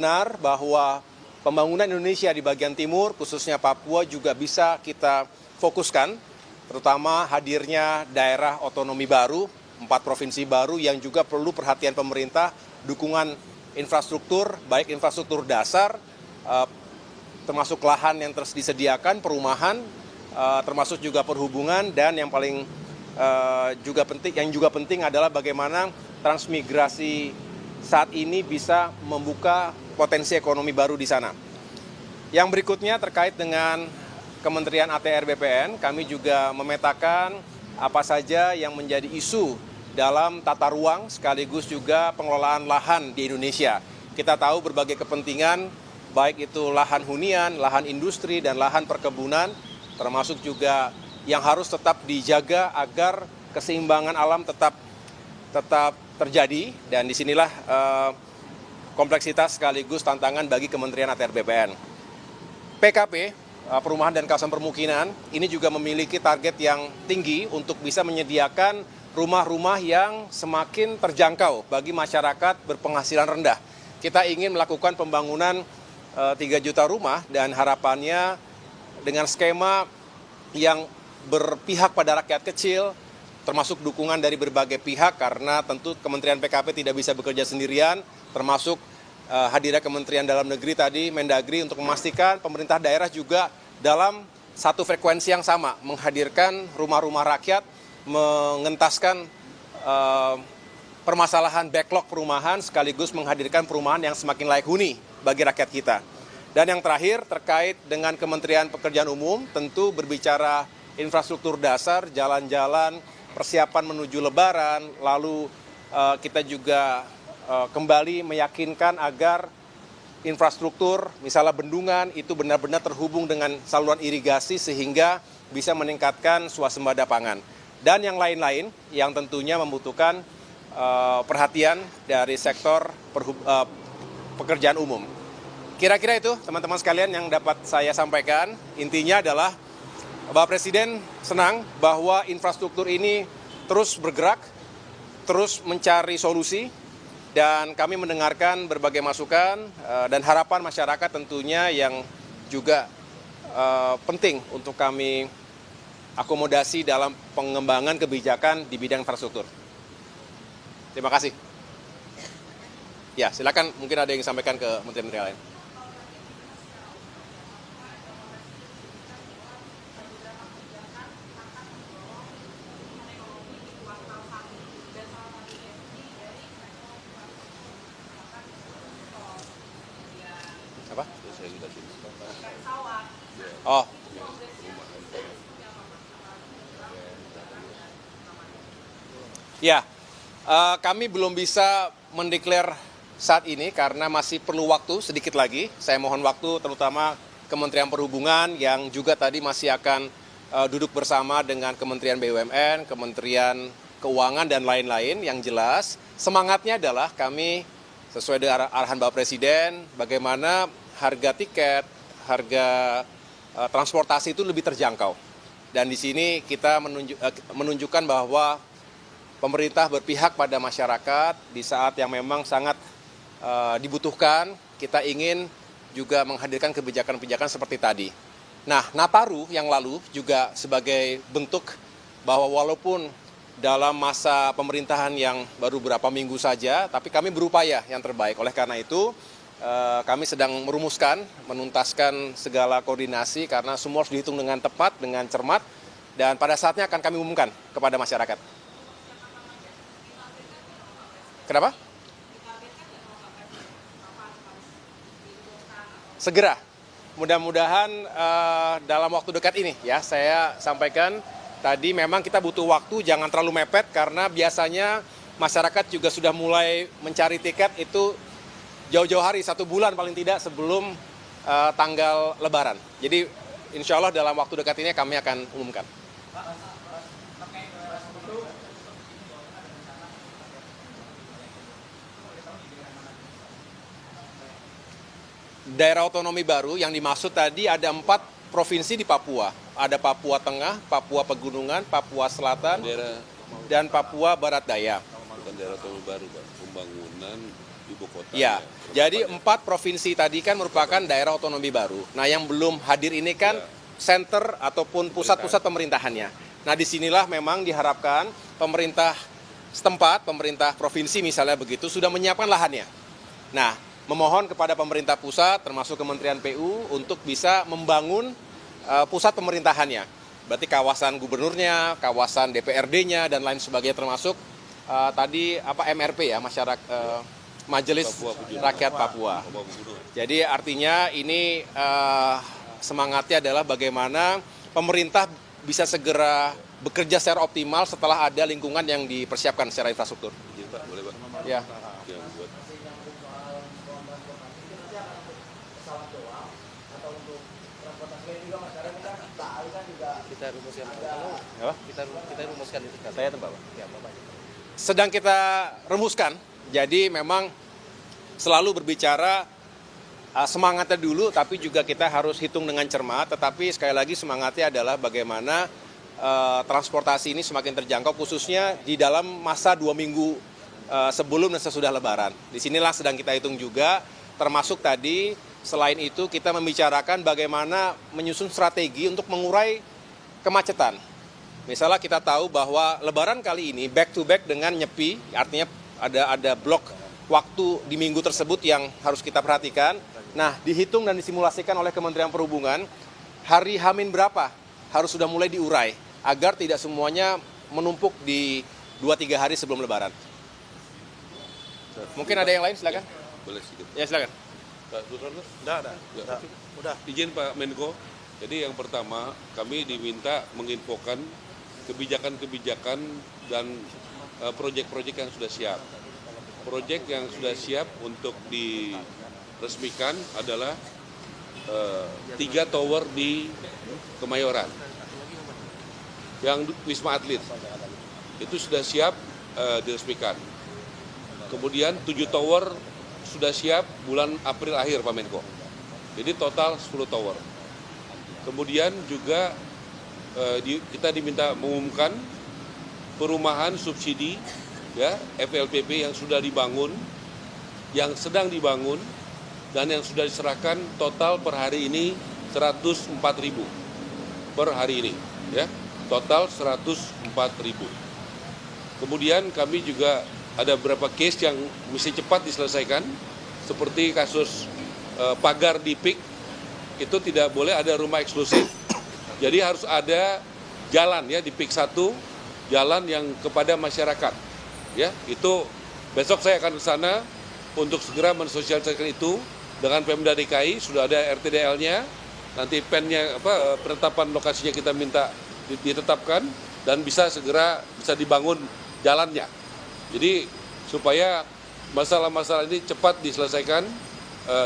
benar bahwa pembangunan Indonesia di bagian timur, khususnya Papua, juga bisa kita fokuskan, terutama hadirnya daerah otonomi baru, 4 provinsi baru yang juga perlu perhatian pemerintah, dukungan infrastruktur, baik infrastruktur dasar, termasuk lahan yang terus disediakan, perumahan, termasuk juga perhubungan, dan yang paling juga penting adalah bagaimana transmigrasi saat ini bisa membuka potensi ekonomi baru di sana. Yang berikutnya terkait dengan Kementerian ATR BPN, kami juga memetakan apa saja yang menjadi isu dalam tata ruang sekaligus juga pengelolaan lahan di Indonesia. Kita tahu berbagai kepentingan, baik itu lahan hunian, lahan industri, dan lahan perkebunan, termasuk juga yang harus tetap dijaga agar keseimbangan alam tetap terjadi, dan disinilah kompleksitas sekaligus tantangan bagi Kementerian ATR BPN. PKP, Perumahan dan Kawasan Permukiman, ini juga memiliki target yang tinggi untuk bisa menyediakan rumah-rumah yang semakin terjangkau bagi masyarakat berpenghasilan rendah. Kita ingin melakukan pembangunan 3 juta rumah dan harapannya dengan skema yang berpihak pada rakyat kecil, termasuk dukungan dari berbagai pihak, karena tentu Kementerian PKP tidak bisa bekerja sendirian, termasuk hadirnya Kementerian Dalam Negeri tadi, Mendagri, untuk memastikan pemerintah daerah juga dalam satu frekuensi yang sama, menghadirkan rumah-rumah rakyat, mengentaskan permasalahan backlog perumahan, sekaligus menghadirkan perumahan yang semakin layak huni bagi rakyat kita. Dan yang terakhir terkait dengan Kementerian Pekerjaan Umum, tentu berbicara infrastruktur dasar, jalan-jalan, persiapan menuju Lebaran, lalu kita juga kembali meyakinkan agar infrastruktur, misalnya bendungan, itu benar-benar terhubung dengan saluran irigasi sehingga bisa meningkatkan swasembada pangan. Dan yang lain-lain yang tentunya membutuhkan perhatian dari sektor pekerjaan umum. Kira-kira itu teman-teman sekalian yang dapat saya sampaikan. Intinya adalah Bapak Presiden senang bahwa infrastruktur ini terus bergerak, terus mencari solusi, dan kami mendengarkan berbagai masukan dan harapan masyarakat tentunya yang juga penting untuk kami akomodasi dalam pengembangan kebijakan di bidang infrastruktur. Terima kasih. Ya, silakan, mungkin ada yang disampaikan ke menteri-menteri lain. Apa? Oh. Ya, kami belum bisa mendeklar saat ini karena masih perlu waktu sedikit lagi. Saya mohon waktu terutama Kementerian Perhubungan yang juga tadi masih akan duduk bersama dengan Kementerian BUMN, Kementerian Keuangan, dan lain-lain. Yang jelas semangatnya adalah kami sesuai dengan arahan Bapak Presiden, bagaimana harga tiket, harga transportasi itu lebih terjangkau. Dan di sini kita menunjukkan bahwa pemerintah berpihak pada masyarakat di saat yang memang sangat dibutuhkan. Kita ingin juga menghadirkan kebijakan-kebijakan seperti tadi. Nah, Nataru yang lalu juga sebagai bentuk bahwa walaupun dalam masa pemerintahan yang baru beberapa minggu saja, tapi kami berupaya yang terbaik. Oleh karena itu, kami sedang merumuskan, menuntaskan segala koordinasi karena semua harus dihitung dengan tepat, dengan cermat, dan pada saatnya akan kami umumkan kepada masyarakat. Kenapa? Segera. Mudah-mudahan dalam waktu dekat ini, ya, saya sampaikan tadi memang kita butuh waktu, jangan terlalu mepet karena biasanya masyarakat juga sudah mulai mencari tiket itu jauh-jauh hari, 1 bulan paling tidak sebelum tanggal Lebaran. Jadi insya Allah dalam waktu dekat ini kami akan umumkan. Daerah otonomi baru yang dimaksud tadi ada 4 provinsi di Papua. Ada Papua Tengah, Papua Pegunungan, Papua Selatan, dan Papua Barat Daya. Bukan daerah otonomi baru, Pak. Pembangunan ibu kota. Ya, jadi 4 provinsi tadi kan merupakan daerah otonomi baru. Nah, yang belum hadir ini kan center ataupun pusat-pusat pemerintahannya. Nah, disinilah memang diharapkan pemerintah setempat, pemerintah provinsi misalnya begitu, sudah menyiapkan lahannya. Nah, memohon kepada pemerintah pusat, termasuk Kementerian PU, untuk bisa membangun pusat pemerintahannya. Berarti kawasan gubernurnya, kawasan DPRD-nya, dan lain sebagainya, termasuk tadi MRP ya, Majelis Rakyat Papua. Jadi artinya ini semangatnya adalah bagaimana pemerintah bisa segera bekerja secara optimal setelah ada lingkungan yang dipersiapkan secara infrastruktur. Izin Pak, boleh Pak? Ya. Yang buat kita rumuskan kita rumuskan itu kan. Saya tempat Pak. Ya, Bapak. Sedang kita remuskan. Jadi memang selalu berbicara semangatnya dulu, tapi juga kita harus hitung dengan cermat. Tetapi sekali lagi semangatnya adalah bagaimana transportasi ini semakin terjangkau, khususnya di dalam masa 2 minggu sebelum dan sesudah Lebaran. Disinilah sedang kita hitung juga, termasuk tadi selain itu kita membicarakan bagaimana menyusun strategi untuk mengurai kemacetan. Misalnya kita tahu bahwa Lebaran kali ini back to back dengan nyepi, artinya ada blok waktu di minggu tersebut yang harus kita perhatikan. Nah, dihitung dan disimulasikan oleh Kementerian Perhubungan, hari H-min berapa harus sudah mulai diurai, agar tidak semuanya menumpuk di 2-3 hari sebelum Lebaran. Mungkin ada yang lain, silakan. boleh sedikit. Ya, silakan. Pak Sutarno? Udah. Izin Pak Menko. Jadi yang pertama, kami diminta menginfokan kebijakan-kebijakan dan proyek-proyek yang sudah siap. Proyek yang sudah siap untuk diresmikan adalah 3 tower di Kemayoran, yang Wisma Atlet itu sudah siap diresmikan. Kemudian 7 tower sudah siap bulan April akhir Pak Menko. Jadi total 10 tower. Kemudian juga kita diminta mengumumkan perumahan subsidi ya FLPP yang sudah dibangun, yang sedang dibangun, dan yang sudah diserahkan total per hari ini 104.000 per hari ini ya, total 104.000. Kemudian kami juga ada beberapa case yang mesti cepat diselesaikan, seperti kasus pagar di PIK, itu tidak boleh ada rumah eksklusif. Jadi harus ada jalan ya di PIK 1, jalan yang kepada masyarakat. Ya, itu besok saya akan ke sana untuk segera mensosialisasikan itu dengan Pemda DKI, sudah ada RTDL-nya, nanti pennya penetapan lokasinya kita minta ditetapkan dan bisa segera dibangun jalannya. Jadi supaya masalah-masalah ini cepat diselesaikan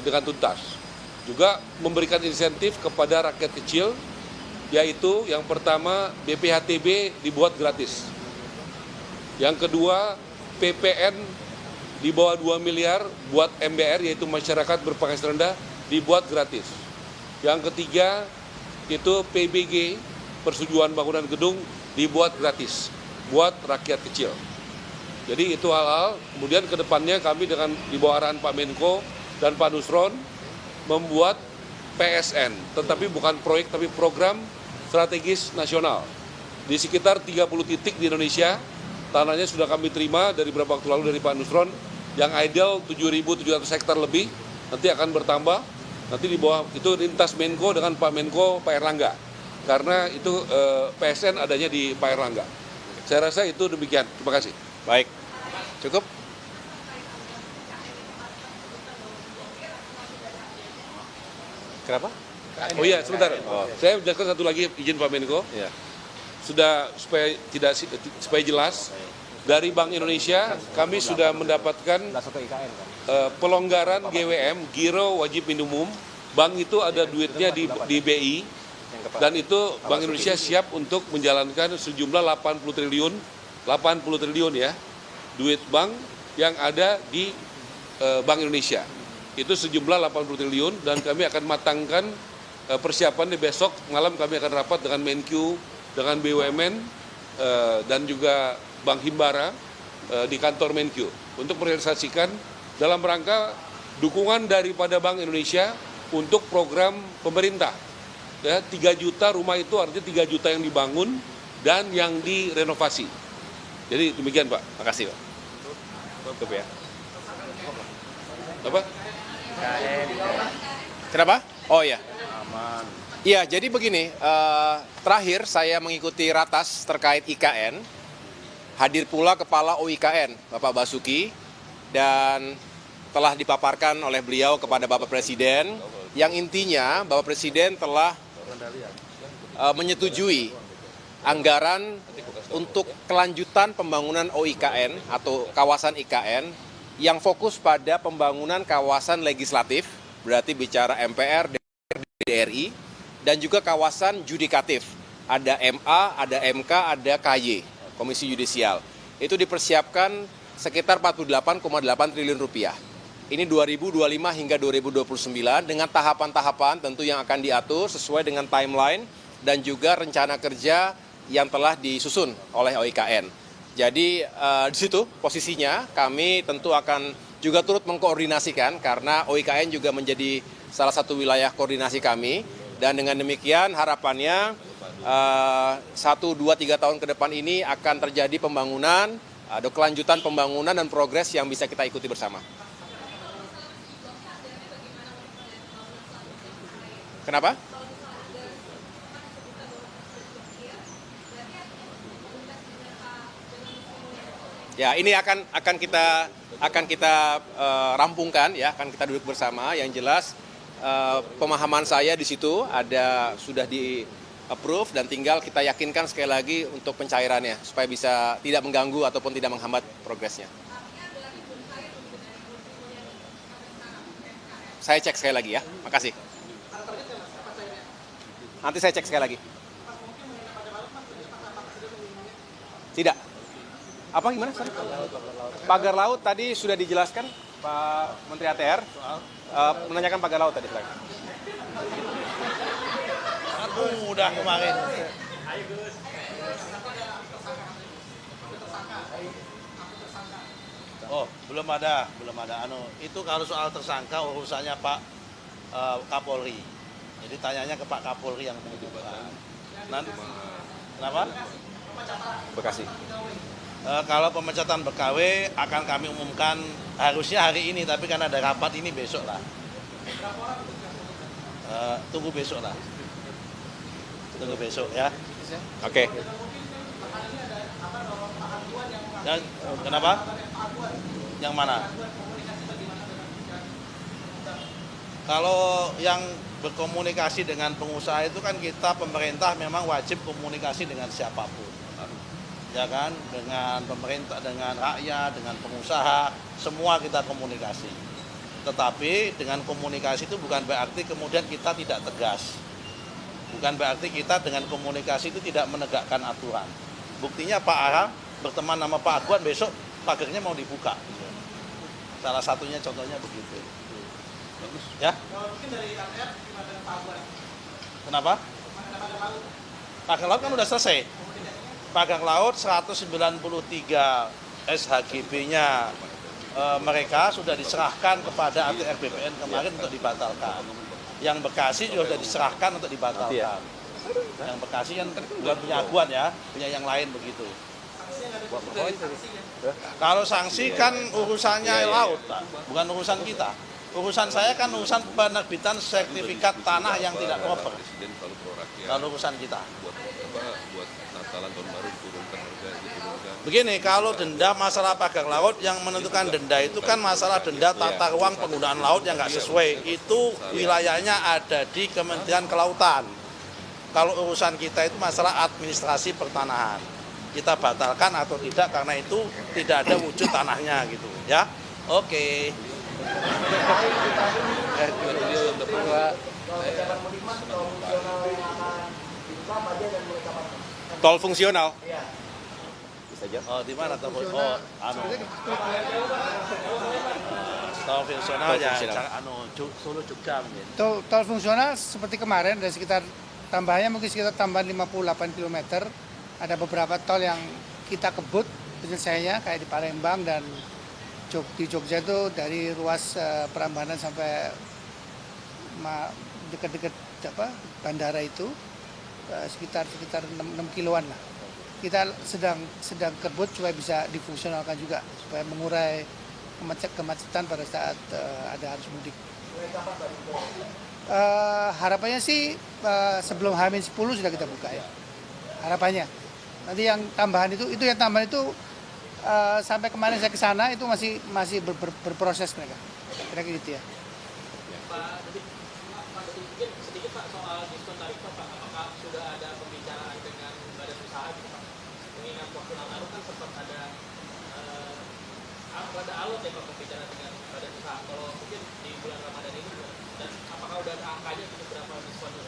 dengan tuntas. Juga memberikan insentif kepada rakyat kecil, yaitu yang pertama BPHTB dibuat gratis. Yang kedua PPN di bawah 2 miliar buat MBR, yaitu masyarakat berpenghasilan rendah, dibuat gratis. Yang ketiga itu PBG, persetujuan bangunan gedung, dibuat gratis buat rakyat kecil. Jadi itu hal-hal. Kemudian ke depannya kami dengan di bawah arahan Pak Menko dan Pak Nusron membuat PSN, tetapi bukan proyek tapi program strategis nasional. Di sekitar 30 titik di Indonesia, tanahnya sudah kami terima dari beberapa waktu lalu dari Pak Nusron, yang ideal 7.700 hektar lebih, nanti akan bertambah. Nanti di bawah itu lintas Menko dengan Pak Menko Pak Erlangga, karena itu PSN adanya di Pak Erlangga. Saya rasa itu demikian. Terima kasih. Baik, cukup. Kenapa? Oh iya, sebentar. Saya menjelaskan satu lagi, izin Pak Menko. Ya. Sudah supaya jelas, dari Bank Indonesia kami sudah mendapatkan pelonggaran GWM, Giro Wajib Minimum. Bank itu ada duitnya di BI, dan itu Bank Indonesia siap untuk menjalankan sejumlah 80 triliun ya, duit bank yang ada di Bank Indonesia. Itu sejumlah 80 triliun, dan kami akan matangkan persiapannya. Besok malam kami akan rapat dengan Menkyu, dengan BUMN, dan juga Bank Himbara di kantor Menkyu untuk merealisasikan dalam rangka dukungan daripada Bank Indonesia untuk program pemerintah. Ya, 3 juta rumah itu artinya 3 juta yang dibangun dan yang direnovasi. Jadi demikian Pak. Makasih Pak. Tutup ya. Apa? Kenapa? Oh ya. Aman. Iya, jadi begini, terakhir saya mengikuti ratas terkait IKN, hadir pula Kepala OIKN, Bapak Basuki, dan telah dipaparkan oleh beliau kepada Bapak Presiden, yang intinya Bapak Presiden telah menyetujui anggaran untuk kelanjutan pembangunan OIKN atau kawasan IKN yang fokus pada pembangunan kawasan legislatif, berarti bicara MPR, DRI, dan juga kawasan judikatif. Ada MA, ada MK, ada KY, Komisi Yudisial. Itu dipersiapkan sekitar 48,8 triliun rupiah. Ini 2025 hingga 2029 dengan tahapan-tahapan tentu yang akan diatur sesuai dengan timeline dan juga rencana kerja yang telah disusun oleh OIKN. Jadi di situ posisinya kami tentu akan juga turut mengkoordinasikan karena OIKN juga menjadi salah satu wilayah koordinasi kami. Dan dengan demikian harapannya 1, 2, 3 tahun ke depan ini akan terjadi pembangunan, ada kelanjutan pembangunan dan progres yang bisa kita ikuti bersama. Kenapa? Ya, ini akan kita rampungkan ya, akan kita duduk bersama. Yang jelas pemahaman saya di situ sudah di approve dan tinggal kita yakinkan sekali lagi untuk pencairannya supaya bisa tidak mengganggu ataupun tidak menghambat progresnya. Saya cek sekali lagi ya, makasih. Nanti saya cek sekali lagi. Tidak. Apa gimana? Pagar laut tadi sudah dijelaskan Pak Menteri ATR. Menanyakan pagar laut tadi. Aduh, udah kemarin. Oh, belum ada. Itu kalau soal tersangka urusannya Pak Kapolri. Jadi tanyanya ke Pak Kapolri yang mengumumkan. Nanti, kenapa? Bekasi. Kalau pemecatan BKW akan kami umumkan harusnya hari ini, tapi karena ada rapat ini besok lah. Tunggu besok lah. Tunggu besok ya. Oke. Dan, kenapa? Yang mana? Kalau yang berkomunikasi dengan pengusaha itu kan kita pemerintah memang wajib komunikasi dengan siapapun. Ya kan, dengan pemerintah, dengan rakyat, dengan pengusaha, semua kita komunikasi. Tetapi dengan komunikasi itu bukan berarti kemudian kita tidak tegas. Bukan berarti kita dengan komunikasi itu tidak menegakkan aturan. Buktinya Pak Aram berteman sama Pak Aguan, besok pagernya mau dibuka. Salah satunya contohnya begitu. Ya? Mungkin dari KPR gimana dengan Pak Aguan? Kenapa? Pagar laut kan udah selesai. Pagar laut 193 SHGB-nya mereka sudah diserahkan kepada ATR BPN kemarin untuk dibatalkan. Yang Bekasi juga sudah diserahkan untuk dibatalkan. Yang Bekasi kan bukan punya Aguan ya, punya yang lain begitu. Kalau sanksi kan urusannya laut, bukan urusan kita. Urusan saya kan urusan penerbitan sertifikat tanah yang tidak proper. Kalau urusan kita. Buat Natalan tahun baru diturunkan harga, diturunkan. Begini, kalau denda masalah pagar laut yang menentukan denda itu kan masalah denda tata ruang penggunaan laut yang nggak sesuai. Itu wilayahnya ada di Kementerian Kelautan. Kalau urusan kita itu masalah administrasi pertanahan. Kita batalkan atau tidak karena itu tidak ada wujud tanahnya gitu ya. Oke. Tol fungsional. Oh, di mana tol? Oh, tol fungsional ya, Solo Jogja mungkin. Tol fungsional seperti kemarin ada sekitar tambahannya mungkin sekitar tambahan 58 km. Ada beberapa tol yang kita kebut penyelesaiannya kayak di Palembang dan Di Jogja itu dari ruas Prambanan sampai dekat-dekat bandara itu sekitar 6 kiloan lah. Kita sedang kerbut supaya bisa difungsionalkan juga supaya mengurai kemacetan pada saat ada arus mudik. Harapannya sih sebelum H-10 sudah kita buka ya. Harapannya. Nanti yang tambahan itu sampai kemarin saya ke sana itu masih berproses mereka. Kira-kira gitu ya. Pak Detik, sedikit Pak soal diskon tarif Pak, apakah sudah ada pembicaraan dengan badan usaha gitu Pak? Mengingat waktu lalu kan sempat ada alot ya Pak pembicaraan dengan badan usaha. Kalau mungkin di bulan Ramadan ini dan apakah udah ada angkanya untuk berapa diskonnya?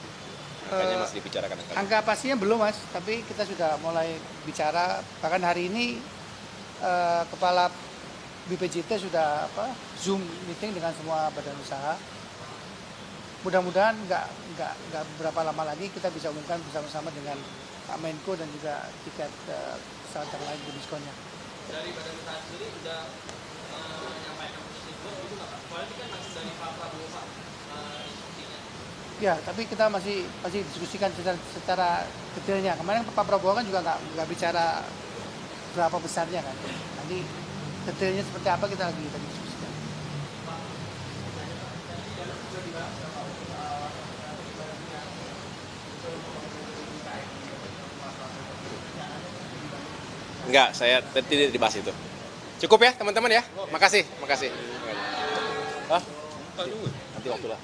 Angkanya masih dibicarakan. Angka pastinya belum Mas, tapi kita sudah mulai bicara. Bahkan hari ini Kepala BPJT sudah Zoom meeting dengan semua badan usaha. Mudah-mudahan nggak berapa lama lagi kita bisa umumkan bersama-sama dengan Pak Menko dan juga tiket pesawat yang lain diskonnya. Dari badan usaha sendiri sudah menyampaikan posisi itu nggak Pak? Soalnya ini kan masih dari Pak Prabowo Pak instruksinya. Ya, tapi kita masih diskusikan secara detailnya. Kemarin Pak Prabowo kan juga nggak bicara berapa besarnya kan. Nanti detailnya seperti apa kita lagi diskusikan. Enggak, saya tidak dibahas itu. Cukup ya teman-teman ya. Makasih. Hah? Nanti waktu lah.